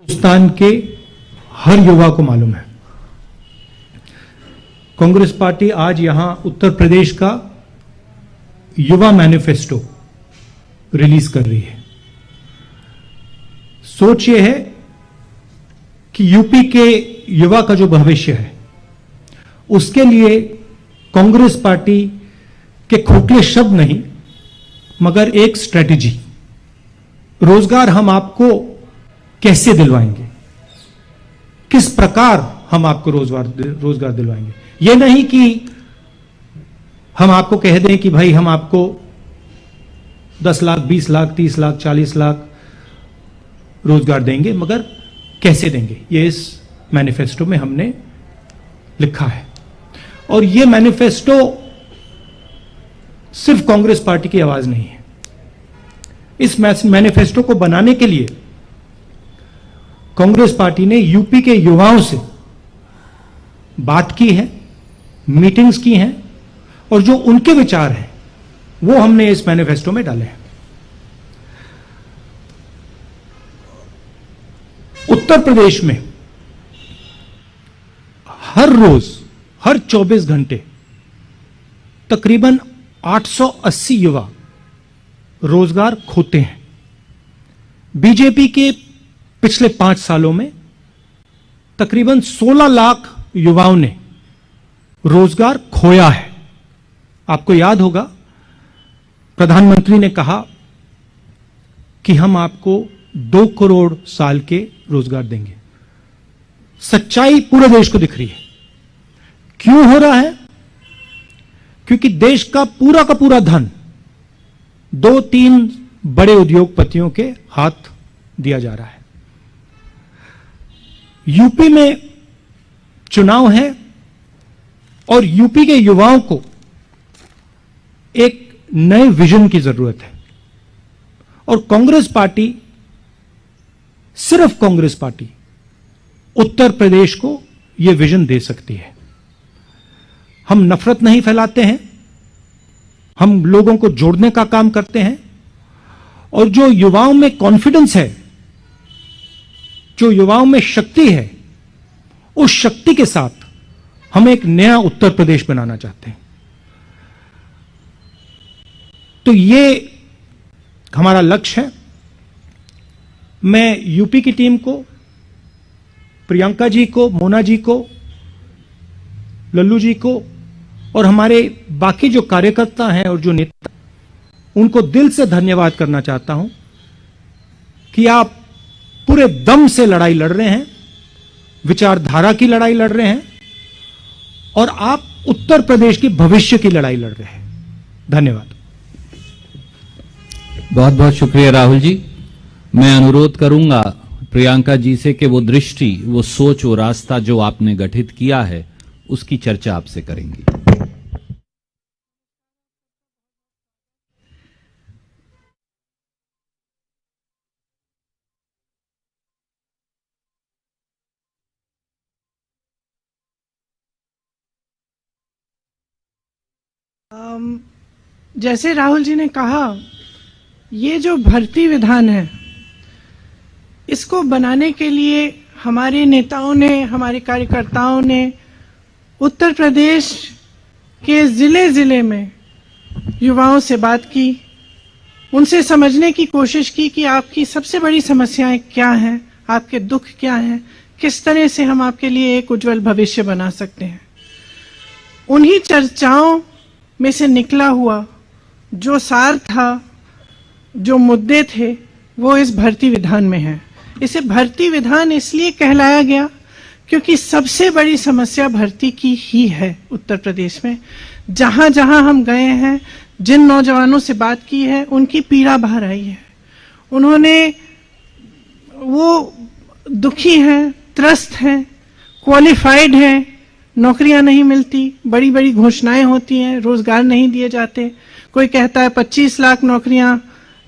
हिंदुस्तान के हर युवा को मालूम है, कांग्रेस पार्टी आज यहां उत्तर प्रदेश का युवा मैनिफेस्टो रिलीज कर रही है। सोच यह है कि यूपी के युवा का जो भविष्य है उसके लिए कांग्रेस पार्टी के खोखले शब्द नहीं मगर एक स्ट्रेटेजी, रोजगार हम आपको कैसे दिलवाएंगे, किस प्रकार हम आपको रोजगार दिलवाएंगे। यह नहीं कि हम आपको कह दें कि भाई हम आपको 10 लाख, 20 लाख, 30 लाख, 40 लाख रोजगार देंगे, मगर कैसे देंगे, ये इस मैनिफेस्टो में हमने लिखा है। और ये मैनिफेस्टो सिर्फ कांग्रेस पार्टी की आवाज नहीं है। इस मैनिफेस्टो को बनाने के लिए कांग्रेस पार्टी ने यूपी के युवाओं से बात की है, मीटिंग्स की हैं, और जो उनके विचार हैं वो हमने इस मैनिफेस्टो में डाले हैं। उत्तर प्रदेश में हर रोज, हर 24 घंटे तकरीबन 880 युवा रोजगार खोते हैं। बीजेपी के पिछले 5 सालों में तकरीबन 16 लाख युवाओं ने रोजगार खोया है। आपको याद होगा प्रधानमंत्री ने कहा कि हम आपको 2 करोड़ साल के रोजगार देंगे। सच्चाई पूरे देश को दिख रही है। क्यों हो रहा है? क्योंकि देश का पूरा धन 2-3 बड़े उद्योगपतियों के हाथ दिया जा रहा है। यूपी में चुनाव है और यूपी के युवाओं को एक नए विजन की जरूरत है, और कांग्रेस पार्टी, सिर्फ कांग्रेस पार्टी उत्तर प्रदेश को यह विजन दे सकती है। हम नफरत नहीं फैलाते हैं, हम लोगों को जोड़ने का काम करते हैं, और जो युवाओं में कॉन्फिडेंस है, जो युवाओं में शक्ति है, उस शक्ति के साथ हम एक नया उत्तर प्रदेश बनाना चाहते हैं। तो ये हमारा लक्ष्य है। मैं यूपी की टीम को, प्रियंका जी को, मोना जी को, लल्लू जी को और हमारे बाकी जो कार्यकर्ता हैं और जो नेता, उनको दिल से धन्यवाद करना चाहता हूं कि आप पूरे दम से लड़ाई लड़ रहे हैं, विचारधारा की लड़ाई लड़ रहे हैं, और आप उत्तर प्रदेश की भविष्य की लड़ाई लड़ रहे हैं। धन्यवाद। बहुत बहुत शुक्रिया राहुल जी। मैं अनुरोध करूंगा प्रियंका जी से कि वो दृष्टि, वो सोच, वो रास्ता जो आपने गठित किया है उसकी चर्चा आपसे करेंगी। जैसे राहुल जी ने कहा, ये जो भर्ती विधान है, इसको बनाने के लिए हमारे नेताओं ने, हमारे कार्यकर्ताओं ने उत्तर प्रदेश के जिले में युवाओं से बात की, उनसे समझने की कोशिश की कि आपकी सबसे बड़ी समस्याएं क्या हैं, आपके दुख क्या हैं, किस तरह से हम आपके लिए एक उज्जवल भविष्य बना सकते हैं। उन्हीं चर्चाओं में से निकला हुआ जो सार था, जो मुद्दे थे, वो इस भर्ती विधान में है। इसे भर्ती विधान इसलिए कहलाया गया क्योंकि सबसे बड़ी समस्या भर्ती की ही है उत्तर प्रदेश में। जहां जहां हम गए हैं, जिन नौजवानों से बात की है, उनकी पीड़ा बाहर आई है। उन्होंने, वो दुखी हैं, त्रस्त हैं, क्वालिफाइड हैं, नौकरियां नहीं मिलती, बड़ी बड़ी घोषणाएं होती हैं, रोजगार नहीं दिए जाते। कोई कहता है 25 लाख नौकरियां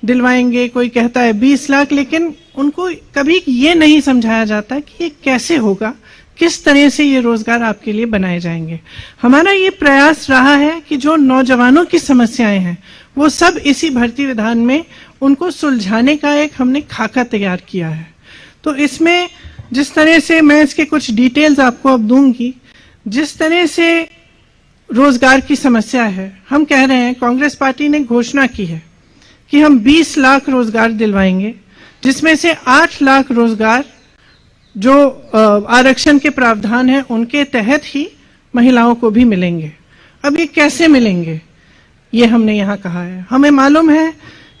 दिलवाएंगे, कोई कहता है 20 लाख, लेकिन उनको कभी ये नहीं समझाया जाता कि ये कैसे होगा, किस तरह से ये रोजगार आपके लिए बनाए जाएंगे। हमारा ये प्रयास रहा है कि जो नौजवानों की समस्याएं हैं वो सब इसी भर्ती विधान में उनको सुलझाने का एक हमने खाका तैयार किया है। तो इसमें जिस तरह से मैं इसके कुछ डिटेल्स आपको अब दूंगी, जिस तरह से रोजगार की समस्या है, हम कह रहे हैं, कांग्रेस पार्टी ने घोषणा की है कि हम 20 लाख रोजगार दिलवाएंगे, जिसमें से 8 लाख रोजगार जो आरक्षण के प्रावधान है उनके तहत ही महिलाओं को भी मिलेंगे। अब ये कैसे मिलेंगे, ये हमने यहाँ कहा है। हमें मालूम है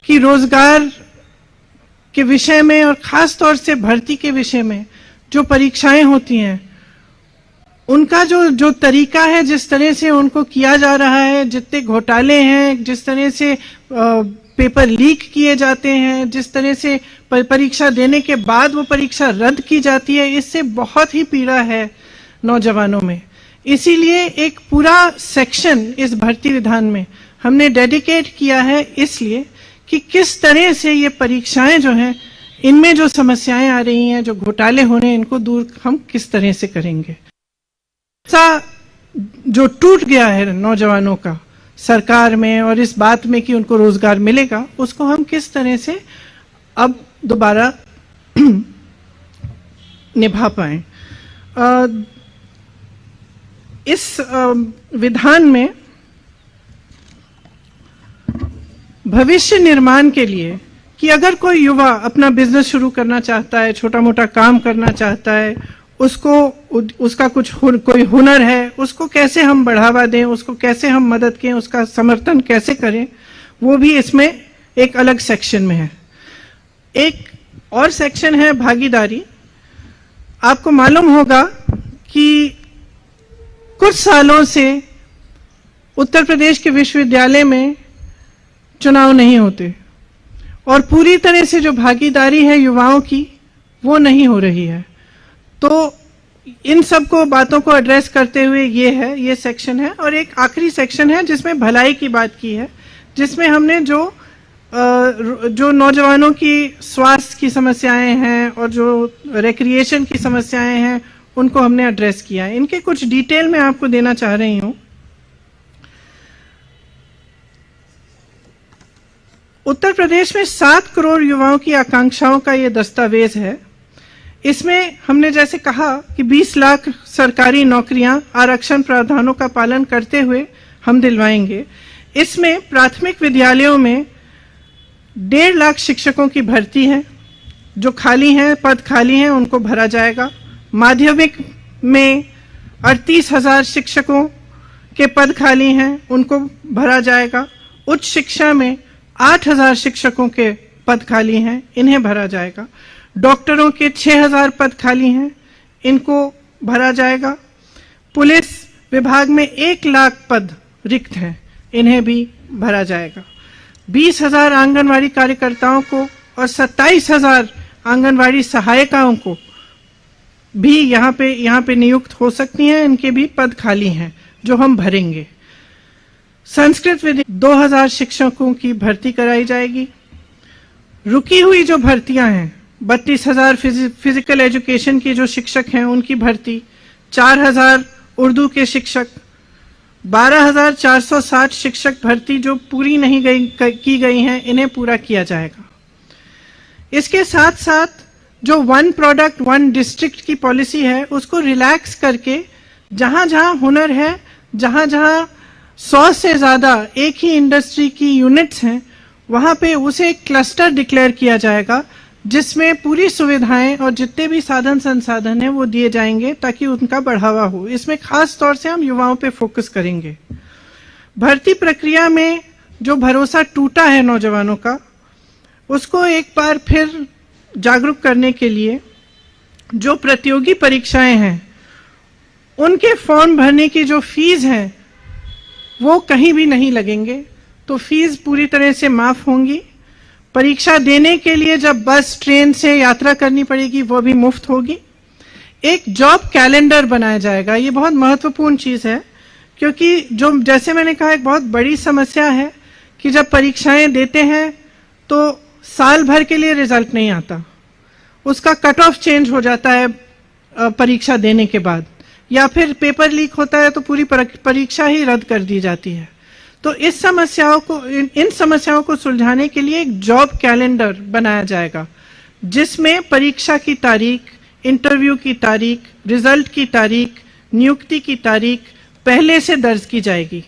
कि रोजगार के विषय में और खास तौर से भर्ती के विषय में जो परीक्षाएं होती हैं, उनका जो तरीका है, जिस तरह से उनको किया जा रहा है, जितने घोटाले हैं, जिस तरह से पेपर लीक किए जाते हैं, जिस तरह से परीक्षा देने के बाद वो परीक्षा रद्द की जाती है, इससे बहुत ही पीड़ा है नौजवानों में। इसीलिए एक पूरा सेक्शन इस भर्ती विधान में हमने डेडिकेट किया है, इसलिए कि किस तरह से ये परीक्षाएं जो हैं, इनमें जो समस्याएं आ रही हैं, जो घोटाले हो रहे हैं, इनको दूर हम किस तरह से करेंगे। ऐसा जो टूट गया है नौजवानों का सरकार में और इस बात में कि उनको रोजगार मिलेगा, उसको हम किस तरह से अब दोबारा निभा पाएं। इस विधान में भविष्य निर्माण के लिए कि अगर कोई युवा अपना बिजनेस शुरू करना चाहता है, छोटा मोटा काम करना चाहता है, उसका कोई हुनर है, उसको कैसे हम बढ़ावा दें, उसको कैसे हम मदद करें, उसका समर्थन कैसे करें, वो भी इसमें एक अलग सेक्शन में है। एक और सेक्शन है भागीदारी। आपको मालूम होगा कि कुछ सालों से उत्तर प्रदेश के विश्वविद्यालय में चुनाव नहीं होते और पूरी तरह से जो भागीदारी है युवाओं की, वो नहीं हो रही है। तो इन सब को बातों को एड्रेस करते हुए ये सेक्शन है। और एक आखिरी सेक्शन है जिसमें भलाई की बात की है, जिसमें हमने जो नौजवानों की स्वास्थ्य की समस्याएं हैं और जो रिक्रिएशन की समस्याएं हैं, उनको हमने एड्रेस किया है। इनके कुछ डिटेल मैं आपको देना चाह रही हूं। उत्तर प्रदेश में 7 करोड़ युवाओं की आकांक्षाओं का ये दस्तावेज है। इसमें हमने जैसे कहा कि 20 लाख सरकारी नौकरियां आरक्षण प्रावधानों का पालन करते हुए हम दिलवाएंगे। इसमें प्राथमिक विद्यालयों में 1.5 लाख शिक्षकों की भर्ती है, जो खाली हैं, पद खाली हैं, उनको भरा जाएगा। माध्यमिक में 38,000 शिक्षकों के पद खाली हैं, उनको भरा जाएगा। उच्च शिक्षा में 8,000 शिक्षकों के पद खाली हैं, इन्हें भरा जाएगा। डॉक्टरों के 6,000 पद खाली हैं, इनको भरा जाएगा। पुलिस विभाग में 1 लाख पद रिक्त हैं, इन्हें भी भरा जाएगा। 20,000 आंगनवाड़ी कार्यकर्ताओं को और 27,000 आंगनवाड़ी सहायिकाओं को भी यहाँ पे नियुक्त हो सकती हैं, इनके भी पद खाली हैं जो हम भरेंगे। संस्कृत विद्या 2,000 शिक्षकों की भर्ती कराई जाएगी। रुकी हुई जो भर्तियां हैं, 32,000 फिजिकल एजुकेशन के जो शिक्षक हैं उनकी भर्ती, 4,000 उर्दू के शिक्षक, 12,460 शिक्षक भर्ती जो पूरी नहीं की गई हैं, इन्हें पूरा किया जाएगा। इसके साथ साथ जो 1 प्रोडक्ट 1 डिस्ट्रिक्ट की पॉलिसी है, उसको रिलैक्स करके जहां जहां हुनर है, जहां जहां 100 से ज्यादा एक ही इंडस्ट्री की यूनिट्स हैं, वहां पे उसे एक क्लस्टर डिक्लेयर किया जाएगा, जिसमें पूरी सुविधाएं और जितने भी साधन संसाधन हैं वो दिए जाएंगे ताकि उनका बढ़ावा हो। इसमें खास तौर से हम युवाओं पे फोकस करेंगे। भर्ती प्रक्रिया में जो भरोसा टूटा है नौजवानों का, उसको एक बार फिर जागरूक करने के लिए जो प्रतियोगी परीक्षाएं हैं, उनके फॉर्म भरने की जो फीस है वो कहीं भी नहीं लगेंगे, तो फीस पूरी तरह से माफ होंगी। परीक्षा देने के लिए जब बस ट्रेन से यात्रा करनी पड़ेगी वो भी मुफ्त होगी। एक जॉब कैलेंडर बनाया जाएगा, ये बहुत महत्वपूर्ण चीज है, क्योंकि जो जैसे मैंने कहा एक बहुत बड़ी समस्या है कि जब परीक्षाएं देते हैं तो साल भर के लिए रिजल्ट नहीं आता, उसका कट ऑफ चेंज हो जाता है परीक्षा देने के बाद, या फिर पेपर लीक होता है तो पूरी परीक्षा ही रद्द कर दी जाती है। तो इन समस्याओं को सुलझाने के लिए एक जॉब कैलेंडर बनाया जाएगा, जिसमें परीक्षा की तारीख, इंटरव्यू की तारीख, रिजल्ट की तारीख, नियुक्ति की तारीख पहले से दर्ज की जाएगी।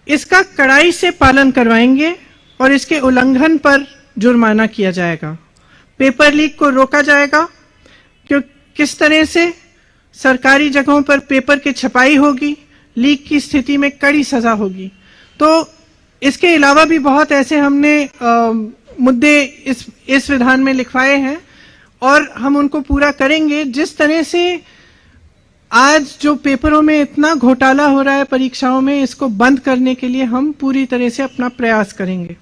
इसका कड़ाई से पालन करवाएंगे और इसके उल्लंघन पर जुर्माना किया जाएगा। पेपर लीक को रोका जाएगा, क्यों किस तरह से सरकारी जगहों पर पेपर की छपाई होगी, लीक की स्थिति में कड़ी सजा होगी। तो इसके अलावा भी बहुत ऐसे हमने मुद्दे इस विधान में लिखवाए हैं और हम उनको पूरा करेंगे। जिस तरह से आज जो पेपरों में इतना घोटाला हो रहा है परीक्षाओं में, इसको बंद करने के लिए हम पूरी तरह से अपना प्रयास करेंगे।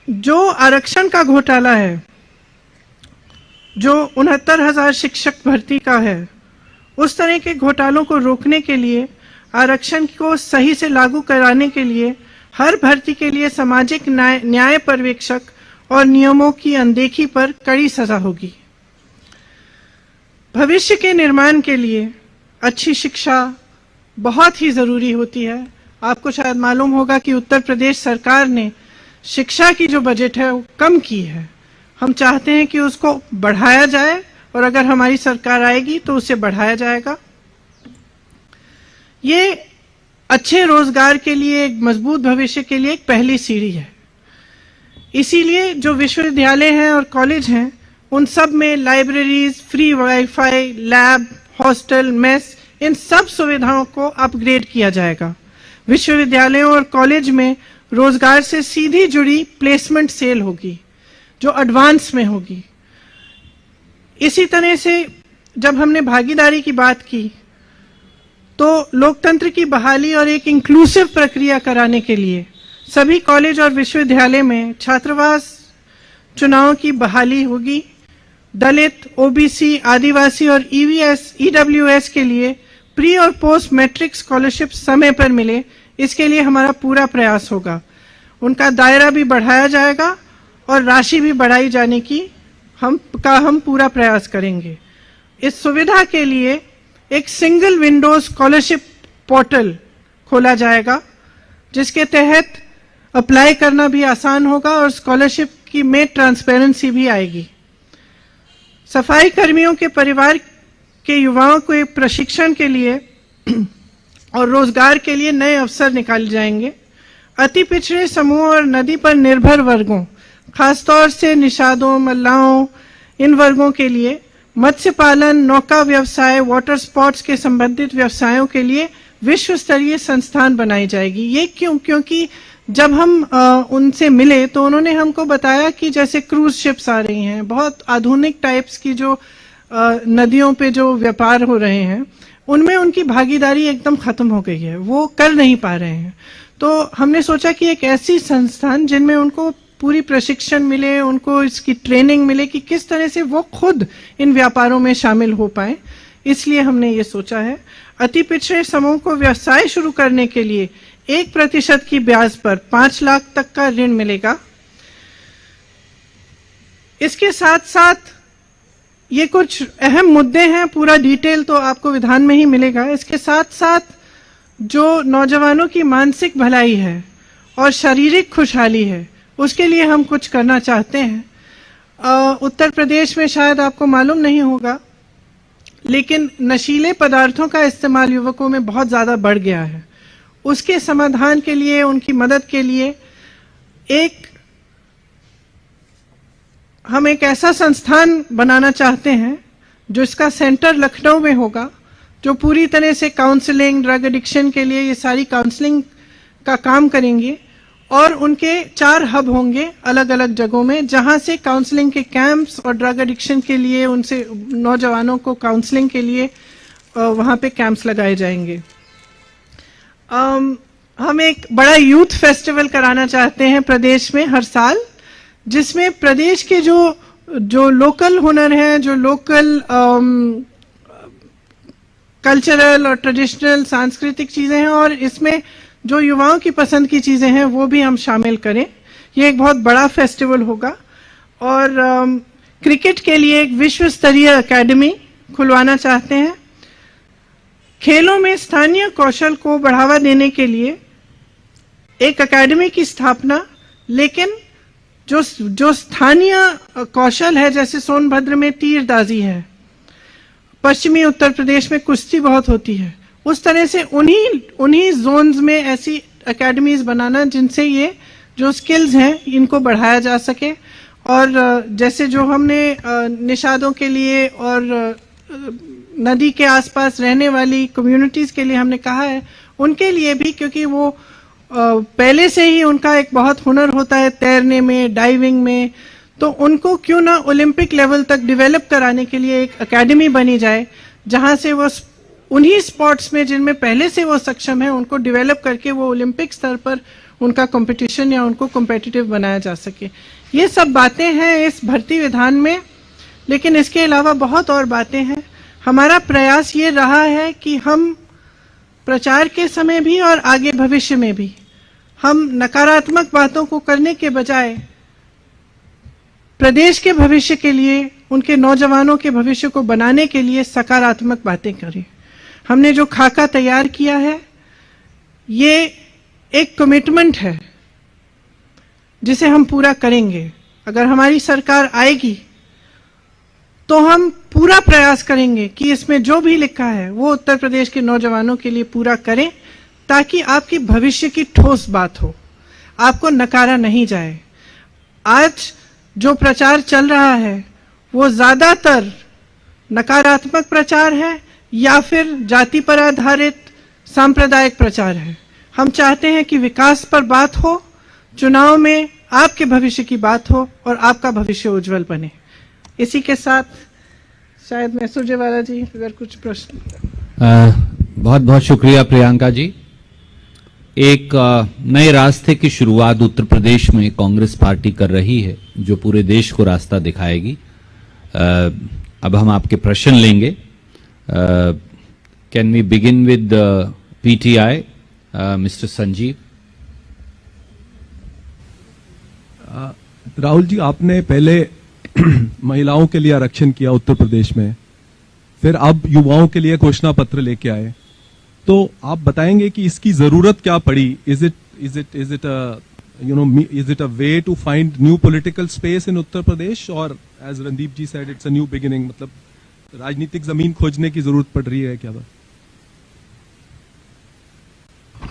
जो आरक्षण का घोटाला है, जो 69,000 शिक्षक भर्ती का है, उस तरह के घोटालों को रोकने के लिए, आरक्षण को सही से लागू कराने के लिए हर भर्ती के लिए सामाजिक न्याय पर्यवेक्षक और नियमों की अनदेखी पर कड़ी सजा होगी। भविष्य के निर्माण के लिए अच्छी शिक्षा बहुत ही जरूरी होती है। आपको शायद मालूम होगा कि उत्तर प्रदेश सरकार ने शिक्षा की जो बजट है वो कम की है। हम चाहते हैं कि उसको बढ़ाया जाए और अगर हमारी सरकार आएगी तो उसे बढ़ाया जाएगा। ये अच्छे रोजगार के लिए, एक मजबूत भविष्य के लिए एक पहली सीढ़ी है। इसीलिए जो विश्वविद्यालय हैं और कॉलेज हैं, उन सब में libraries, free WiFi, lab, hostel, mess, इन सब सुविधाओं को अपग्रेड किया जाएगा। विश्वविद्यालयों और कॉलेज में रोजगार से सीधी जुड़ी प्लेसमेंट सेल होगी, जो एडवांस में होगी। इसी तरह से जब हमने भागीदारी की बात की, तो लोकतंत्र की बहाली और एक इंक्लूसिव प्रक्रिया कराने के लिए सभी कॉलेज और विश्वविद्यालय में छात्रावास चुनाव की बहाली होगी। दलित, ओबीसी, आदिवासी और ईडब्ल्यूएस के लिए प्री और पोस्ट मैट्रिक स्कॉलरशिप समय पर मिले, इसके लिए हमारा पूरा प्रयास होगा। उनका दायरा भी बढ़ाया जाएगा और राशि भी बढ़ाई जाने की हम पूरा प्रयास करेंगे। इस सुविधा के लिए एक सिंगल विंडो स्कॉलरशिप पोर्टल खोला जाएगा, जिसके तहत अप्लाई करना भी आसान होगा और स्कॉलरशिप की में ट्रांसपेरेंसी भी आएगी। सफाई कर्मियों के परिवार के युवाओं को एक प्रशिक्षण के लिए और रोजगार के लिए नए अवसर निकाले जाएंगे। अति पिछड़े समूह और नदी पर निर्भर वर्गों, खासतौर से निषादों, मल्लाहों, इन वर्गों के लिए मत्स्य पालन, नौका व्यवसाय, वाटर स्पोर्ट्स के संबंधित व्यवसायों के लिए विश्व स्तरीय संस्थान बनाई जाएगी। ये क्योंकि जब हम उनसे मिले तो उन्होंने हमको बताया कि जैसे क्रूज शिप्स आ रही हैं, बहुत आधुनिक टाइप्स की जो नदियों पे जो व्यापार हो रहे हैं, उनमें उनकी भागीदारी एकदम खत्म हो गई है, वो कर नहीं पा रहे हैं। तो हमने सोचा कि एक ऐसी संस्थान जिनमें उनको पूरी प्रशिक्षण मिले, उनको इसकी ट्रेनिंग मिले कि किस तरह से वो खुद इन व्यापारों में शामिल हो पाए, इसलिए हमने ये सोचा है। अति पिछड़े समूह को व्यवसाय शुरू करने के लिए 1% की ब्याज पर 5 लाख तक का ऋण मिलेगा। इसके साथ साथ ये कुछ अहम मुद्दे हैं, पूरा डिटेल तो आपको विधान में ही मिलेगा। इसके साथ साथ जो नौजवानों की मानसिक भलाई है और शारीरिक खुशहाली है, उसके लिए हम कुछ करना चाहते हैं। उत्तर प्रदेश में शायद आपको मालूम नहीं होगा, लेकिन नशीले पदार्थों का इस्तेमाल युवकों में बहुत ज्यादा बढ़ गया है। उसके समाधान के लिए, उनकी मदद के लिए हम एक ऐसा संस्थान बनाना चाहते हैं जो इसका सेंटर लखनऊ में होगा, जो पूरी तरह से काउंसलिंग, ड्रग एडिक्शन के लिए ये सारी काउंसलिंग का काम करेंगे। और उनके 4 हब होंगे अलग अलग जगहों में, जहां से काउंसलिंग के कैंप्स और ड्रग एडिक्शन के लिए उनसे नौजवानों को काउंसलिंग के लिए वहां पे कैंप्स लगाए जाएंगे। हम एक बड़ा यूथ फेस्टिवल कराना चाहते हैं प्रदेश में हर साल, जिसमें प्रदेश के जो लोकल हुनर हैं, जो लोकल कल्चरल और ट्रेडिशनल सांस्कृतिक चीजें हैं, और इसमें जो युवाओं की पसंद की चीजें हैं वो भी हम शामिल करें। ये एक बहुत बड़ा फेस्टिवल होगा। और क्रिकेट के लिए एक विश्व स्तरीय एकेडमी खुलवाना चाहते हैं। खेलों में स्थानीय कौशल को बढ़ावा देने के लिए एक एकेडमी की स्थापना लेकिन जो स्थानीय कौशल है, जैसे सोनभद्र में तीरंदाजी है, पश्चिमी उत्तर प्रदेश में कुश्ती बहुत होती है, उस तरह से उन्हीं जोन्स में ऐसी एकेडमीज बनाना जिनसे ये जो स्किल्स हैं इनको बढ़ाया जा सके। और जैसे जो हमने निषादों के लिए और नदी के आसपास रहने वाली कम्युनिटीज के लिए हमने कहा है, उनके लिए भी, क्योंकि वो पहले से ही उनका एक बहुत हुनर होता है तैरने में, डाइविंग में, तो उनको क्यों ना ओलंपिक लेवल तक डेवलप कराने के लिए एक एकेडमी बनी जाए, जहां से वो उन्हीं स्पोर्ट्स में जिनमें पहले से वो सक्षम है उनको डेवलप करके वो ओलंपिक स्तर पर उनका कंपटीशन या उनको कॉम्पिटिटिव बनाया जा सके। ये सब बातें हैं इस भर्ती विधान में, लेकिन इसके अलावा बहुत और बातें हैं। हमारा प्रयास ये रहा है कि हम प्रचार के समय भी और आगे भविष्य में भी हम नकारात्मक बातों को करने के बजाय प्रदेश के भविष्य के लिए, उनके नौजवानों के भविष्य को बनाने के लिए सकारात्मक बातें करें। हमने जो खाका तैयार किया है ये एक कमिटमेंट है जिसे हम पूरा करेंगे। अगर हमारी सरकार आएगी तो हम पूरा प्रयास करेंगे कि इसमें जो भी लिखा है वो उत्तर प्रदेश के नौजवानों के लिए पूरा करें, ताकि आपकी भविष्य की ठोस बात हो, आपको नकारा नहीं जाए। आज जो प्रचार चल रहा है वो ज्यादातर नकारात्मक प्रचार है या फिर जाति पर आधारित सांप्रदायिक प्रचार है। हम चाहते हैं कि विकास पर बात हो, चुनाव में आपके भविष्य की बात हो और आपका भविष्य उज्जवल बने। इसी के साथ शायद मैं सुरजेवाला जी अगर कुछ प्रश्न। बहुत बहुत शुक्रिया प्रियंका जी। एक नए रास्ते की शुरुआत उत्तर प्रदेश में कांग्रेस पार्टी कर रही है, जो पूरे देश को रास्ता दिखाएगी। अब हम आपके प्रश्न लेंगे। Can we begin with PTI, Mister Sanjeev. Rahul ji, आपने पहले महिलाओं के लिए आरक्षण किया उत्तर प्रदेश में, फिर अब युवाओं के लिए घोषणा पत्र लेके आए, तो आप बताएंगे कि इसकी जरूरत क्या पड़ी? Is it a way to find new political space in Uttar Pradesh, और as Randeep ji said it's a new beginning, मतलब राजनीतिक जमीन खोजने की जरूरत पड़ रही है क्या?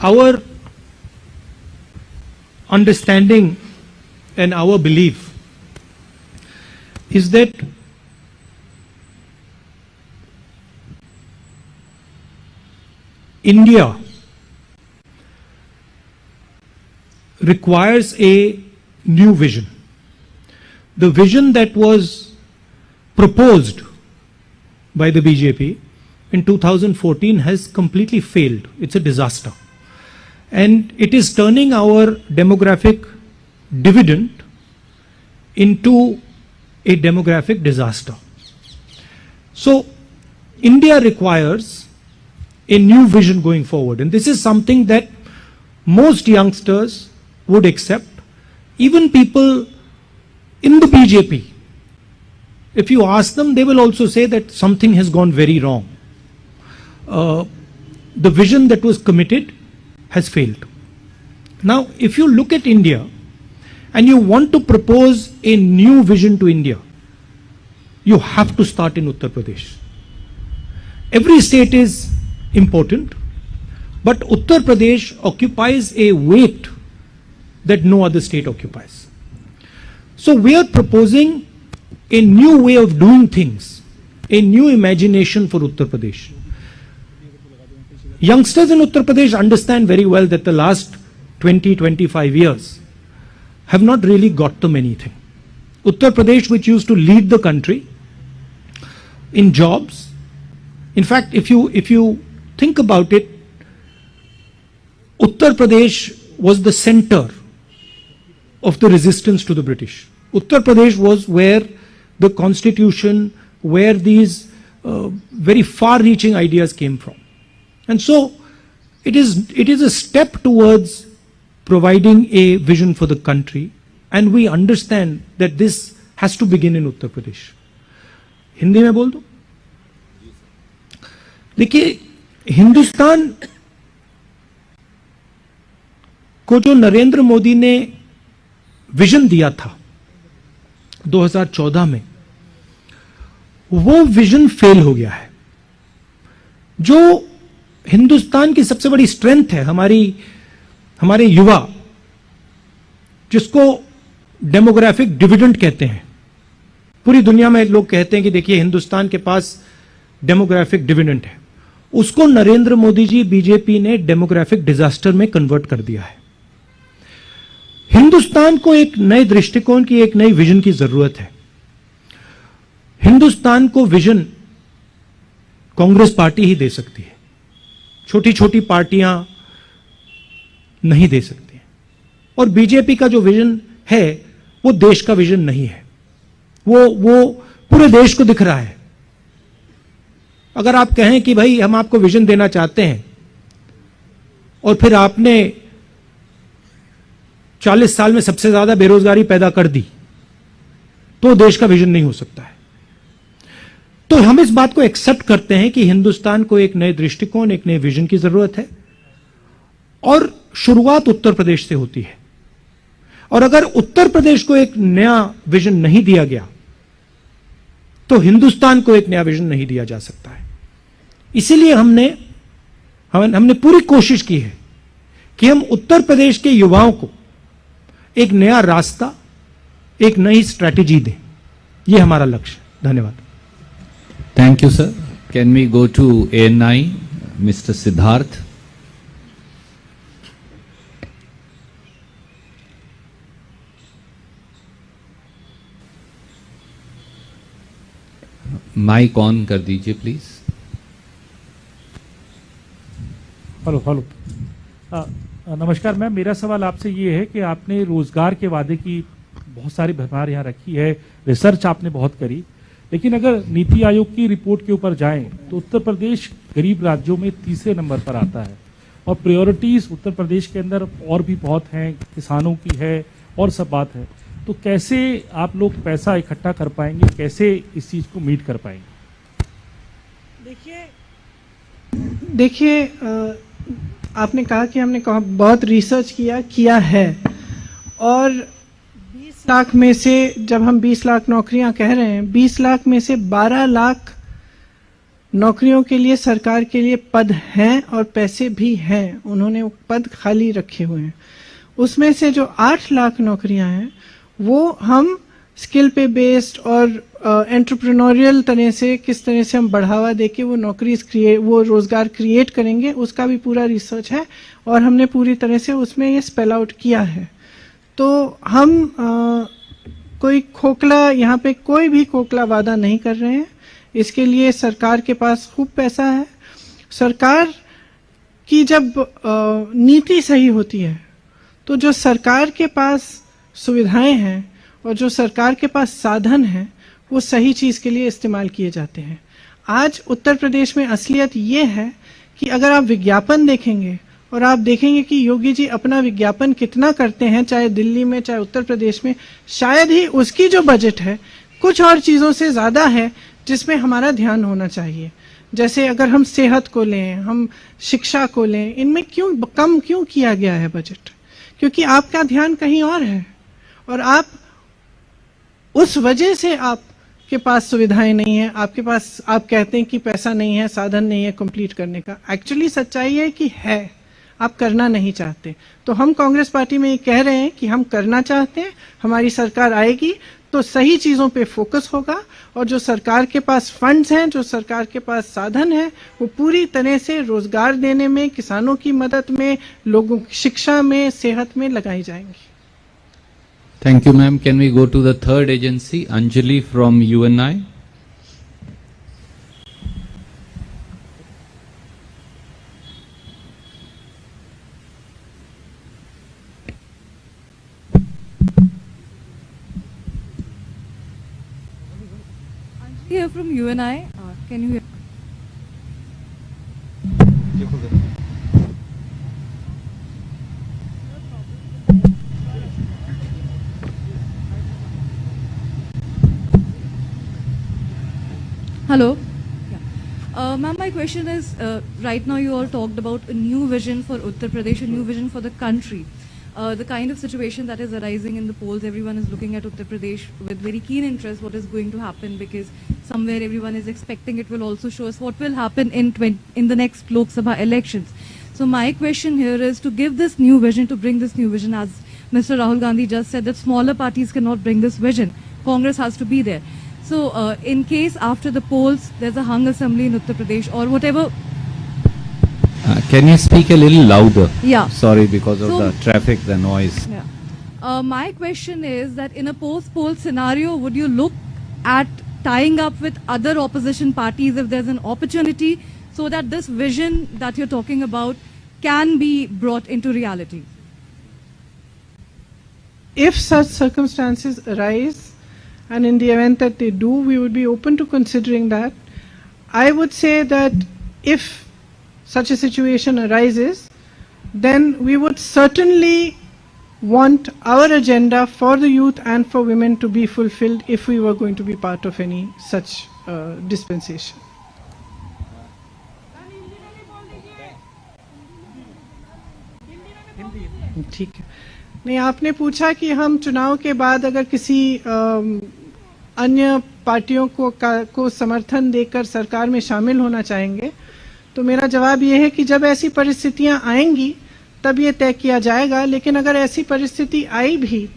Our understanding and our belief is that India requires a new vision. The vision that was proposed by the BJP in 2014 has completely failed. It's a disaster. And it is turning our demographic dividend into a demographic disaster. So India requires a new vision going forward, and this is something that most youngsters would accept. Even people in the BJP, if you ask them, they will also say that something has gone very wrong. The vision that was committed has failed. Now, if you look at India and you want to propose a new vision to India, you have to start in Uttar Pradesh. Every state is important, but Uttar Pradesh occupies a weight that no other state occupies. So we are proposing a new way of doing things, a new imagination for Uttar Pradesh. Youngsters in Uttar Pradesh understand very well that the last 20-25 years have not really got them anything. Uttar Pradesh, which used to lead the country in jobs, in fact, if you think about it, Uttar Pradesh was the center of the resistance to the British. Uttar Pradesh was where the constitution, where these very far-reaching ideas came from. And so it is a step towards providing a vision for the country, and we understand that this has to begin in Uttar Pradesh. Hindi में बोल दो। देखिए, हिंदुस्तान को जो नरेंद्र मोदी ने vision दिया था 2014 में, वो विजन फेल हो गया है। जो हिंदुस्तान की सबसे बड़ी स्ट्रेंथ है, हमारे युवा, जिसको डेमोग्राफिक डिविडेंड कहते हैं। पूरी दुनिया में लोग कहते हैं कि देखिए हिंदुस्तान के पास डेमोग्राफिक डिविडेंड है, उसको नरेंद्र मोदी जी, बीजेपी ने डेमोग्राफिक डिजास्टर में कन्वर्ट कर दिया है। हिंदुस्तान को एक नए दृष्टिकोण की, एक नई विजन की जरूरत है। हिंदुस्तान को विजन कांग्रेस पार्टी ही दे सकती है, छोटी छोटी पार्टियां नहीं दे सकती हैं। और बीजेपी का जो विजन है वो देश का विजन नहीं है, वो पूरे देश को दिख रहा है। अगर आप कहें कि भाई हम आपको विजन देना चाहते हैं और फिर आपने 40 साल में सबसे ज्यादा बेरोजगारी पैदा कर दी, तो देश का विजन नहीं हो सकता है। तो हम इस बात को एक्सेप्ट करते हैं कि हिंदुस्तान को एक नए दृष्टिकोण, एक नए विजन की जरूरत है, और शुरुआत उत्तर प्रदेश से होती है। और अगर उत्तर प्रदेश को एक नया विजन नहीं दिया गया तो हिंदुस्तान को एक नया विजन नहीं दिया जा सकता है। इसीलिए हमने पूरी कोशिश की है कि हम उत्तर प्रदेश के युवाओं को एक नया रास्ता, एक नई स्ट्रैटेजी दें। यह हमारा लक्ष्य है। धन्यवाद। Thank you, sir. Can we go to ANI, Mr. Siddharth? Mike on कर दीजिए प्लीज। हेलो। नमस्कार मैम, मेरा सवाल आपसे ये है कि आपने रोजगार के वादे की बहुत सारी भरमार यहाँ रखी है, रिसर्च आपने बहुत करी, लेकिन अगर नीति आयोग की रिपोर्ट के ऊपर जाएं तो उत्तर प्रदेश गरीब राज्यों में तीसरे नंबर पर आता है, और प्रायोरिटीज उत्तर प्रदेश के अंदर और भी बहुत हैं, किसानों की है और सब बात है। तो कैसे आप लोग पैसा इकट्ठा कर पाएंगे, कैसे इस चीज को मीट कर पाएंगे? देखिए, आपने कहा कि हमने बहुत रिसर्च किया है, और 20 लाख में से, जब हम 20 लाख नौकरियां कह रहे हैं, 20 लाख में से 12 लाख नौकरियों के लिए सरकार के लिए पद हैं और पैसे भी हैं, उन्होंने वो पद खाली रखे हुए हैं। उसमें से जो 8 लाख नौकरियां हैं वो हम स्किल पे बेस्ड और एंटरप्रेन्योरियल तरह से, किस तरह से हम बढ़ावा देके वो वो रोजगार क्रिएट करेंगे, उसका भी पूरा रिसर्च है और हमने पूरी तरह से उसमें ये स्पेल आउट किया है। तो हम कोई खोखला, यहाँ पे कोई भी खोखला वादा नहीं कर रहे हैं। इसके लिए सरकार के पास खूब पैसा है। सरकार की जब नीति सही होती है तो जो सरकार के पास सुविधाएं हैं और जो सरकार के पास साधन हैं वो सही चीज के लिए इस्तेमाल किए जाते हैं। आज उत्तर प्रदेश में असलियत ये है कि अगर आप विज्ञापन देखेंगे और आप देखेंगे कि योगी जी अपना विज्ञापन कितना करते हैं, चाहे दिल्ली में चाहे उत्तर प्रदेश में, शायद ही उसकी जो बजट है कुछ और चीजों से ज्यादा है जिसमें हमारा ध्यान होना चाहिए। जैसे अगर हम सेहत को लें, हम शिक्षा को लें, इनमें कम क्यों किया गया है बजट? क्योंकि आपका ध्यान कहीं और है और आप उस वजह से आपके पास सुविधाएं नहीं है, आपके पास, आप कहते हैं कि पैसा नहीं है, साधन नहीं है कंप्लीट करने का। एक्चुअली सच्चाई है कि है, आप करना नहीं चाहते। तो हम कांग्रेस पार्टी में ये कह रहे हैं कि हम करना चाहते हैं, हमारी सरकार आएगी तो सही चीजों पे फोकस होगा, और जो सरकार के पास फंड्स हैं, जो सरकार के पास साधन है, वो पूरी तरह से रोजगार देने में, किसानों की मदद में, लोगों की शिक्षा में, सेहत में लगाई जाएंगी। Thank you, ma'am. Can we go to the third agency, Anjali from UNI? Here from UNI. Can you hear? Hello. Yeah. Ma'am, my question is, right now you all talked about a new vision for Uttar Pradesh, a new vision for the country. the kind of situation that is arising in the polls, everyone is looking at Uttar Pradesh with very keen interest what is going to happen, because somewhere everyone is expecting it will also show us what will happen in the next Lok Sabha elections. So my question here is to give this new vision, to bring this new vision, as Mr. Rahul Gandhi just said, that smaller parties cannot bring this vision. Congress has to be there. So in case after the polls there's a hung assembly in Uttar Pradesh or whatever. Can you speak a little louder? Yeah. Sorry, because of So- the traffic, the noise. Yeah. My question is that in a post-poll scenario, would you look at tying up with other opposition parties if there's an opportunity, so that this vision that you're talking about can be brought into reality? If such circumstances arise, and in the event that they do, we would be open to considering that. I would say that if such a situation arises, then we would certainly want our agenda for the youth and for women to be fulfilled if we were going to be part of any such dispensation. ठीक है। नहीं, आपने पूछा कि हम चुनाव के बाद अगर किसी अन्य पार्टियों को समर्थन देकर सरकार में शामिल होना चाहेंगे, तो मेरा जवाब ये है कि जब ऐसी परिस्थितियां आएंगी तब ये तय किया जाएगा। लेकिन अगर ऐसी परिस्थिति आई भी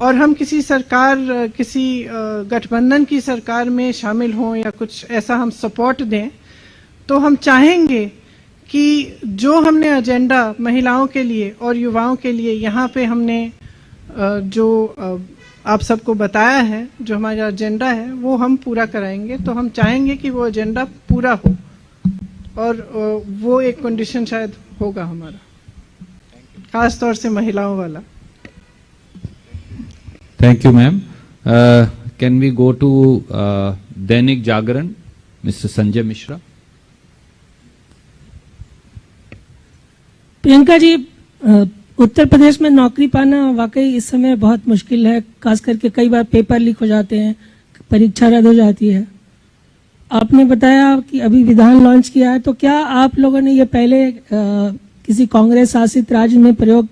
और हम किसी गठबंधन की सरकार में शामिल हों या कुछ ऐसा हम सपोर्ट दें, तो हम चाहेंगे कि जो हमने एजेंडा महिलाओं के लिए और युवाओं के लिए यहाँ पे हमने जो आप सबको बताया है, जो हमारा एजेंडा है, वो हम पूरा कराएंगे। तो हम चाहेंगे कि वो एजेंडा पूरा हो, और वो एक कंडीशन शायद होगा हमारा, खास तौर से महिलाओं वाला। Thank you, ma'am. Can we go to Dainik Jagran, Mr. Sanjay Mishra? Priyanka ji, Uttar Pradesh में नौकरी पाना वाकई इस समय बहुत मुश्किल है, खास करके कई बार पेपर लीक हो जाते हैं, परीक्षा रद्द हो जाती है। आपने बताया कि अभी विधान लॉन्च किया है, तो क्या आप लोगों ने ये पहले किसी कांग्रेस शासित राज्य में प्रयोग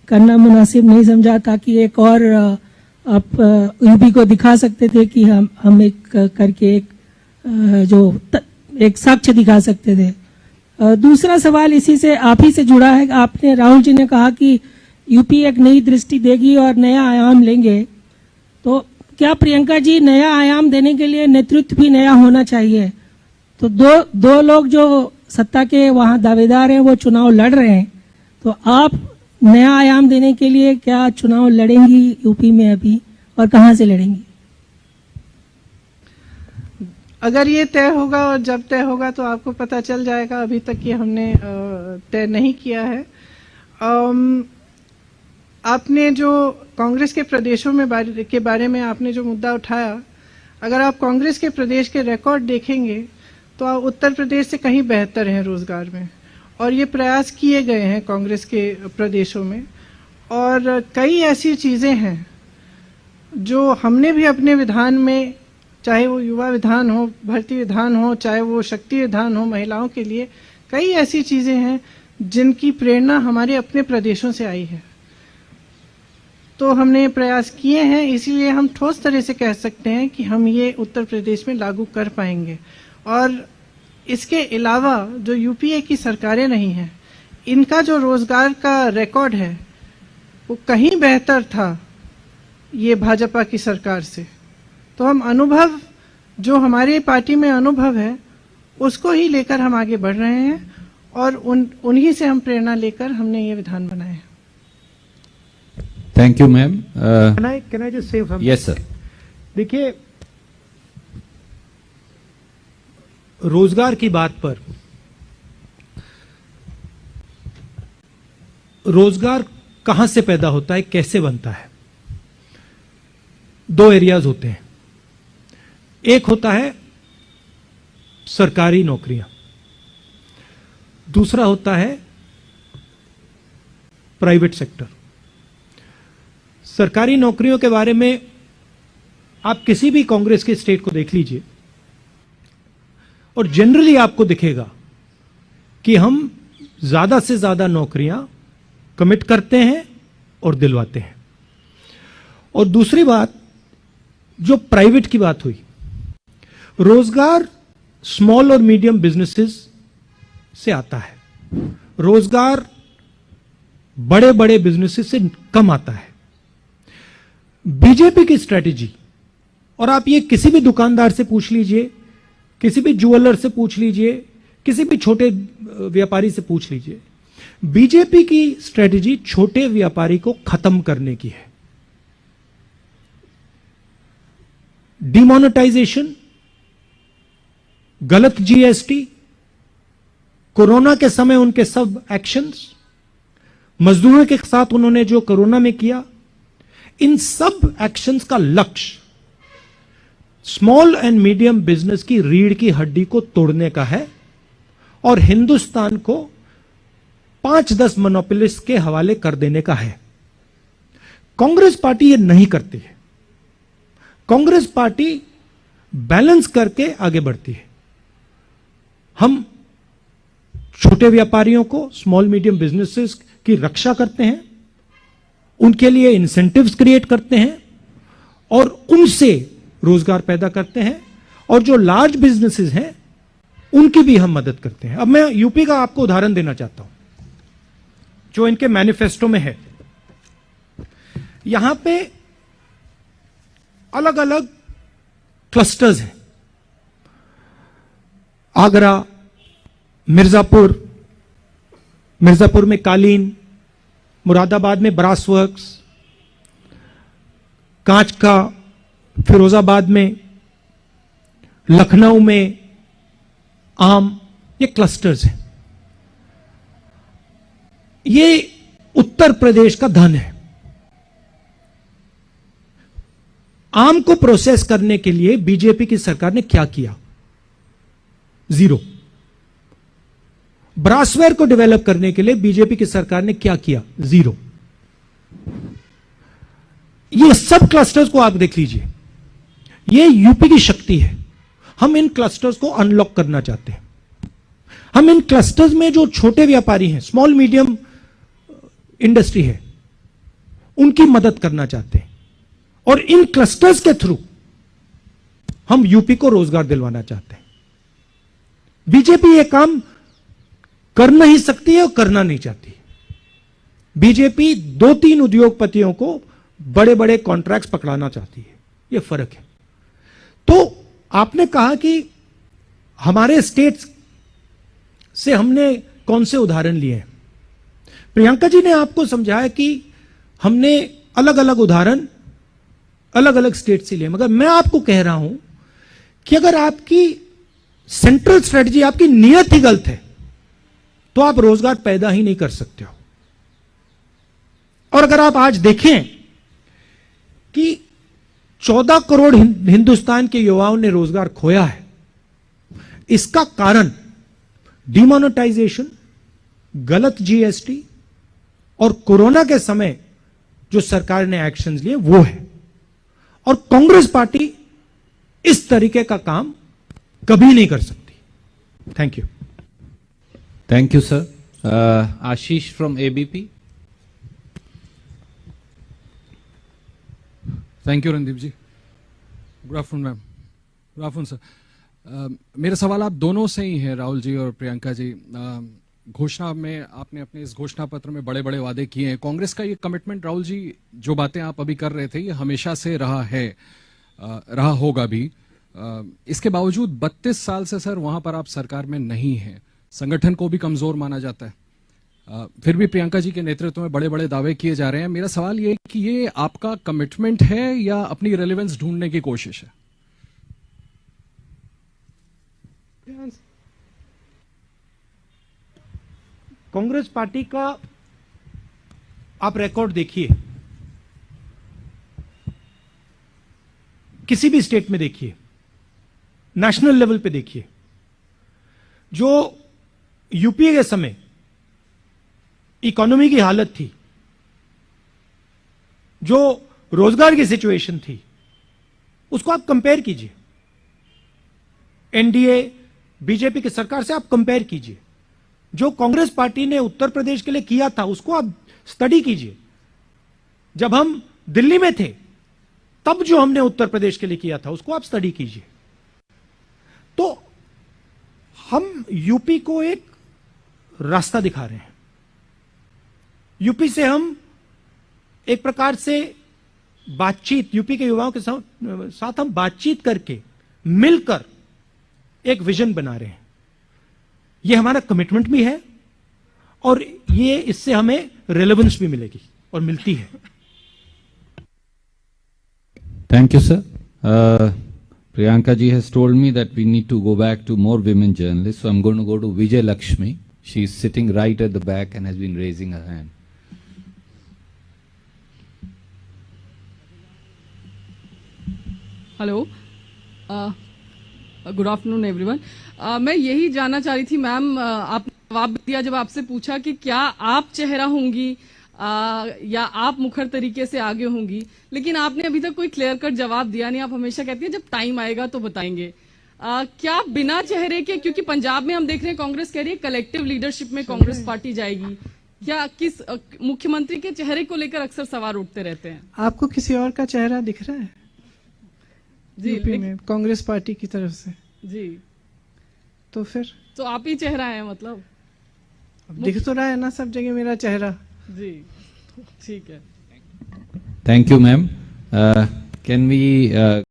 करना मुनासिब नहीं समझा, ताकि एक और आप यूपी को दिखा सकते थे कि हम एक करके एक साक्ष्य दिखा सकते थे। दूसरा सवाल इसी से आप ही से जुड़ा है। आपने, राहुल जी ने कहा कि यूपी एक नई दृष्टि देगी और नया आयाम लेंगे, तो क्या प्रियंका जी नया आयाम देने के लिए नेतृत्व भी नया होना चाहिए? तो दो लोग जो सत्ता के वहां दावेदार हैं वो चुनाव लड़ रहे हैं, तो आप नया आयाम देने के लिए क्या चुनाव लड़ेंगी यूपी में अभी, और कहां से लड़ेंगी? अगर ये तय होगा और जब तय होगा तो आपको पता चल जाएगा। अभी तक ये हमने तय नहीं किया है। आपने जो कांग्रेस के प्रदेशों में के बारे में आपने जो मुद्दा उठाया, अगर आप कांग्रेस के प्रदेश के रिकॉर्ड देखेंगे तो आप उत्तर प्रदेश से कहीं बेहतर हैं रोजगार में, और ये प्रयास किए गए हैं कांग्रेस के प्रदेशों में। और कई ऐसी चीजें हैं जो हमने भी अपने विधान में, चाहे वो युवा विधान हो, भर्ती विधान हो, चाहे वो शक्ति विधान हो महिलाओं के लिए, कई ऐसी चीजें हैं जिनकी प्रेरणा हमारे अपने प्रदेशों से आई है। तो हमने प्रयास किए हैं, इसीलिए हम ठोस तरह से कह सकते हैं कि हम ये उत्तर प्रदेश में लागू कर पाएंगे। और इसके अलावा जो यूपीए की सरकारें रही हैं, इनका जो रोजगार का रिकॉर्ड है वो कहीं बेहतर था ये भाजपा की सरकार से। तो हम अनुभव, जो हमारी पार्टी में अनुभव है, उसको ही लेकर हम आगे बढ़ रहे हैं, और उन्हीं से हम प्रेरणा लेकर हमने ये विधान बनाए हैं। Thank you, ma'am. Can I just say something? Yes, sir. देखिए, रोजगार की बात पर, रोजगार कहां से पैदा होता है, कैसे बनता है? दो एरियाज होते हैं। एक होता है सरकारी नौकरियां, दूसरा होता है प्राइवेट सेक्टर। सरकारी नौकरियों के बारे में आप किसी भी कांग्रेस के स्टेट को देख लीजिए, और जनरली आपको दिखेगा कि हम ज्यादा से ज्यादा नौकरियां कमिट करते हैं और दिलवाते हैं। और दूसरी बात, जो प्राइवेट की बात हुई, रोजगार स्मॉल और मीडियम बिजनेसेस से आता है, रोजगार बड़े बड़े बिजनेसेस से कम आता है। बीजेपी की स्ट्रेटेजी, और आप ये किसी भी दुकानदार से पूछ लीजिए, किसी भी ज्वेलर से पूछ लीजिए, किसी भी छोटे व्यापारी से पूछ लीजिए, बीजेपी की स्ट्रेटेजी छोटे व्यापारी को खत्म करने की है। डिमोनेटाइजेशन, गलत जीएसटी, कोरोना के समय उनके सब एक्शंस, मजदूरों के साथ उन्होंने जो कोरोना में किया, इन सब एक्शंस का लक्ष्य स्मॉल एंड मीडियम बिजनेस की रीढ़ की हड्डी को तोड़ने का है और हिंदुस्तान को 5-10 मोनोपोलिस्ट के हवाले कर देने का है। कांग्रेस पार्टी ये नहीं करती है। कांग्रेस पार्टी बैलेंस करके आगे बढ़ती है। हम छोटे व्यापारियों को, स्मॉल मीडियम बिजनेसेस की रक्षा करते हैं, उनके लिए इंसेंटिव्स क्रिएट करते हैं और उनसे रोजगार पैदा करते हैं, और जो लार्ज बिजनेसेस हैं उनकी भी हम मदद करते हैं। अब मैं यूपी का आपको उदाहरण देना चाहता हूं जो इनके मैनिफेस्टो में है। यहां पे अलग अलग क्लस्टर्स हैं, आगरा, मिर्जापुर में कालीन, मुरादाबाद में ब्रास वर्क्स, कांच का फिरोजाबाद में, लखनऊ में आम, ये क्लस्टर्स हैं। ये उत्तर प्रदेश का धन है। आम को प्रोसेस करने के लिए बीजेपी की सरकार ने क्या किया? जीरो। ब्रासवेयर को डेवलप करने के लिए बीजेपी की सरकार ने क्या किया? जीरो। ये सब क्लस्टर्स को आप देख लीजिए, ये यूपी की शक्ति है। हम इन क्लस्टर्स को अनलॉक करना चाहते हैं। हम इन क्लस्टर्स में जो छोटे व्यापारी हैं, स्मॉल मीडियम इंडस्ट्री है, उनकी मदद करना चाहते हैं और इन क्लस्टर्स के थ्रू हम यूपी को रोजगार दिलवाना चाहते हैं। बीजेपी ये काम कर नहीं सकती है और करना नहीं चाहती। बीजेपी 2-3 उद्योगपतियों को बड़े बड़े कॉन्ट्रैक्ट्स पकड़ाना चाहती है, यह फर्क है। तो आपने कहा कि हमारे स्टेट्स से हमने कौन से उदाहरण लिए हैं। प्रियंका जी ने आपको समझाया कि हमने अलग अलग उदाहरण अलग अलग स्टेट से लिए, मगर मैं आपको कह रहा हूं कि अगर आपकी सेंट्रल स्ट्रेटजी, आपकी नीयत ही गलत है, तो आप रोजगार पैदा ही नहीं कर सकते हो। और अगर आप आज देखें कि 14 करोड़ हिंदुस्तान के युवाओं ने रोजगार खोया है, इसका कारण डिमोनेटाइजेशन, गलत जीएसटी और कोरोना के समय जो सरकार ने एक्शंस लिए वो है। और कांग्रेस पार्टी इस तरीके का काम कभी नहीं कर सकती। Thank you. Thank you sir. Ashish from ABP. Thank you Randeep ji. Good afternoon ma'am. Good afternoon sir. मेरा सवाल आप दोनों से ही है, राहुल जी और प्रियंका जी। घोषणा में आपने अपने इस घोषणा पत्र में बड़े बड़े वादे किए हैं। कांग्रेस का ये कमिटमेंट, राहुल जी, जो बातें आप अभी कर रहे थे, ये हमेशा से रहा है, रहा होगा भी। इसके बावजूद 32 साल से सर वहां पर आप सरकार में नहीं हैं, संगठन को भी कमजोर माना जाता है। फिर भी प्रियंका जी के नेतृत्व में बड़े बड़े दावे किए जा रहे हैं। मेरा सवाल ये है कि ये आपका कमिटमेंट है या अपनी रेलेवेंस ढूंढने की कोशिश है? कांग्रेस पार्टी का आप रिकॉर्ड देखिए, किसी भी स्टेट में देखिए, नेशनल लेवल पे देखिए, जो यूपीए के समय इकोनॉमी की हालत थी, जो रोजगार की सिचुएशन थी, उसको आप कंपेयर कीजिए। एनडीए बीजेपी की सरकार से आप कंपेयर कीजिए। जो कांग्रेस पार्टी ने उत्तर प्रदेश के लिए किया था उसको आप स्टडी कीजिए। जब हम दिल्ली में थे तब जो हमने उत्तर प्रदेश के लिए किया था उसको आप स्टडी कीजिए। तो हम यूपी को एक रास्ता दिखा रहे हैं। यूपी से हम एक प्रकार से बातचीत, यूपी के युवाओं के साथ हम बातचीत करके मिलकर एक विजन बना रहे हैं। यह हमारा कमिटमेंट भी है और ये इससे हमें रेलेवेंस भी मिलेगी और मिलती है। Thank you, sir. Priyanka ji has told me that we need to go back to more women journalists. So I'm going to go to Vijay Lakshmi. She is sitting right at the back and has been raising her hand. Hello, good afternoon everyone. मैं यही जानना चाह रही थी ma'am, आपने जवाब दिया जब आपसे पूछा कि क्या आप चेहरा होंगी या आप मुखर तरीके से आगे होंगी, लेकिन आपने अभी तक कोई क्लियर कट जवाब दिया नहीं। आप हमेशा कहती हैं जब टाइम आएगा तो बताएंगे। क्या बिना चेहरे के, क्योंकि पंजाब में हम देख रहे हैं कांग्रेस कह रही है कलेक्टिव लीडरशिप में कांग्रेस पार्टी जाएगी, क्या किस मुख्यमंत्री के चेहरे को लेकर अक्सर सवाल उठते रहते हैं? आपको किसी और का चेहरा दिख रहा है जी यूपी में कांग्रेस पार्टी की तरफ से? जी, तो फिर तो आप ही चेहरा है मतलब? अब दिख तो रहा है ना सब जगह मेरा चेहरा। जी, ठीक है। Thank you, ma'am. Can we